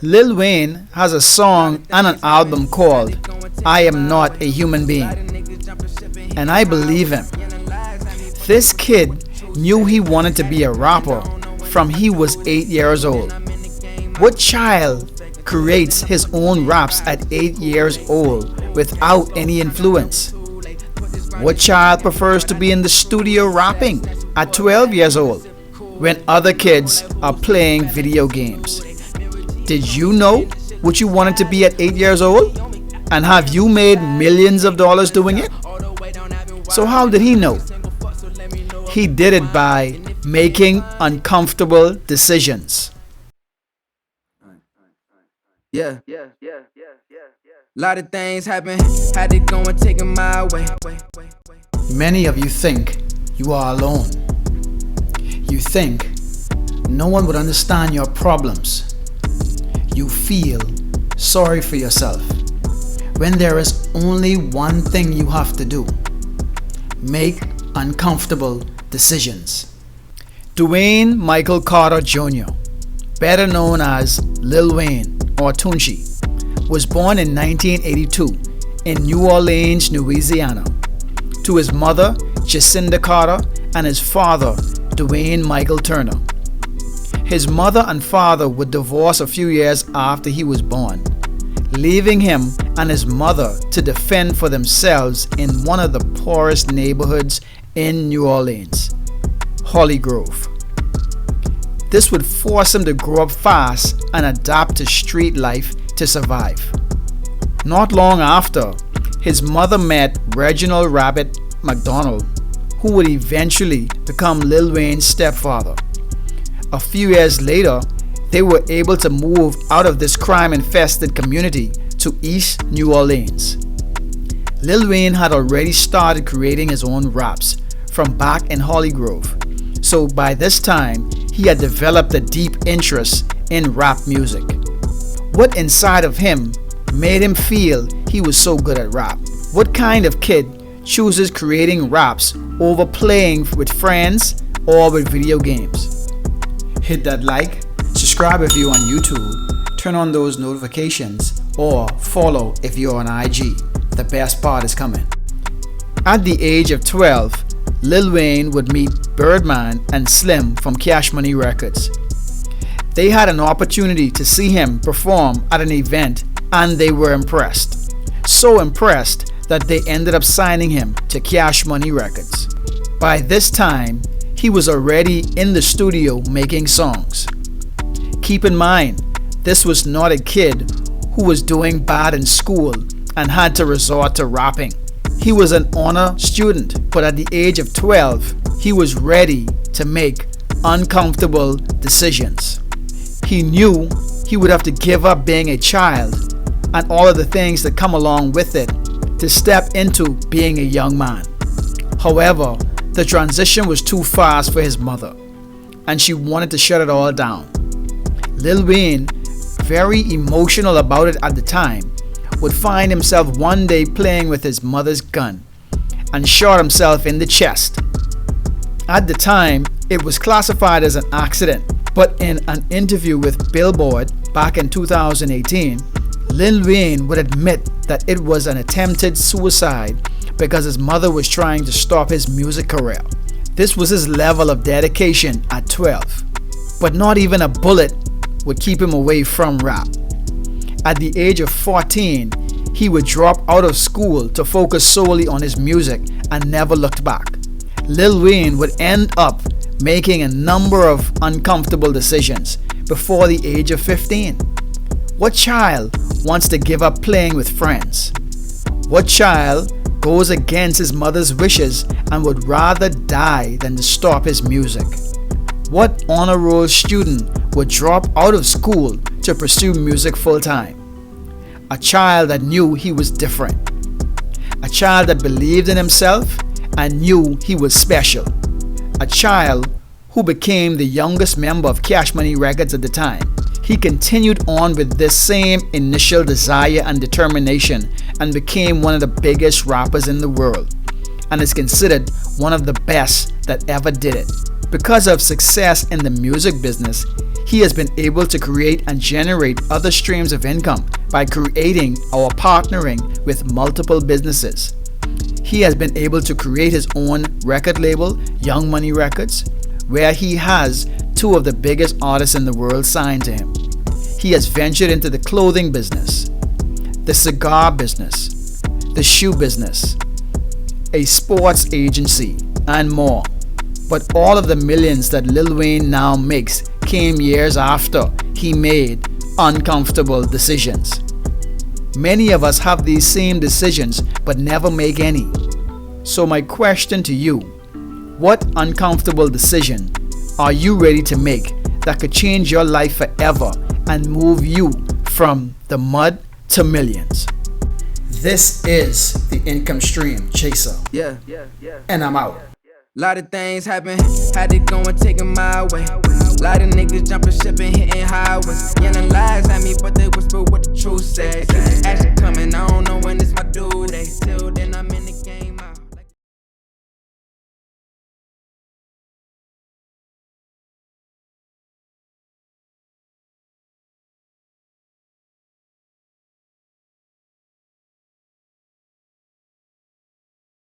Lil Wayne has a song and an album called I Am Not a Human Being. And I believe him. This kid knew he wanted to be a rapper from he was 8 years old. What child creates his own raps at 8 years old without any influence? What child prefers to be in the studio rapping at 12 years old when other kids are playing video games? Did you know what you wanted to be at 8 years old? And have you made millions of dollars doing it? So how did he know? He did it by making uncomfortable decisions. Yeah. Lot of things happen, had to go and take 'em my way. Many of you think you are alone. You think no one would understand your problems. You feel sorry for yourself when there is only one thing you have to do: make uncomfortable decisions. Dwayne Michael Carter Jr., better known as Lil Wayne or Tunchi, was born in 1982 in New Orleans, Louisiana, to his mother, Jacinda Carter, and his father, Dwayne Michael Turner. His mother and father would divorce a few years after he was born, leaving him and his mother to defend for themselves in one of the poorest neighborhoods in New Orleans, Holly Grove. This would force him to grow up fast and adapt to street life to survive. Not long after, his mother met Reginald Rabbit McDonald, who would eventually become Lil Wayne's stepfather. A few years later, they were able to move out of this crime-infested community to East New Orleans. Lil Wayne had already started creating his own raps from back in Holly Grove, so by this time, he had developed a deep interest in rap music. What inside of him made him feel he was so good at rap? What kind of kid chooses creating raps over playing with friends or with video games? Hit that like, subscribe if you're on YouTube, turn on those notifications, or follow if you're on IG. The best part is coming. At the age of 12, Lil Wayne would meet Birdman and Slim from Cash Money Records. They had an opportunity to see him perform at an event and they were impressed. So impressed that they ended up signing him to Cash Money Records. By this time, he was already in the studio making songs. Keep in mind, this was not a kid who was doing bad in school and had to resort to rapping. He was an honor student, but at the age of 12, he was ready to make uncomfortable decisions. He knew he would have to give up being a child and all of the things that come along with it to step into being a young man. However, the transition was too fast for his mother, and she wanted to shut it all down. Lil Wayne, very emotional about it at the time, would find himself one day playing with his mother's gun and shot himself in the chest. At the time, it was classified as an accident, but in an interview with Billboard back in 2018, Lil Wayne would admit that it was an attempted suicide because his mother was trying to stop his music career. This was his level of dedication at 12, but not even a bullet would keep him away from rap. At the age of 14, he would drop out of school to focus solely on his music and never looked back. Lil Wayne would end up making a number of uncomfortable decisions before the age of 15. What child wants to give up playing with friends? What child goes against his mother's wishes and would rather die than to stop his music? What honor roll student would drop out of school to pursue music full-time? A child that knew he was different. A child that believed in himself and knew he was special. A child who became the youngest member of Cash Money Records at the time. He continued on with this same initial desire and determination and became one of the biggest rappers in the world, and is considered one of the best that ever did it. Because of success in the music business, He has been able to create and generate other streams of income by creating or partnering with multiple businesses. He has been able to create his own record label, Young Money Records, where he has two of the biggest artists in the world signed to him. He has ventured into the clothing business, the cigar business, the shoe business, a sports agency, and more. But all of the millions that Lil Wayne now makes came years after he made uncomfortable decisions. Many of us have these same decisions but never make any. So my question to you, what uncomfortable decision are you ready to make that could change your life forever and move you from the mud to millions? This is the Income Stream Chaser. Yeah. And I'm out. Lot of things happen, had it going, taking my way. Lot of niggas jumping ship and hitting highways. Yelling lies at me, but they whisper what the truth says.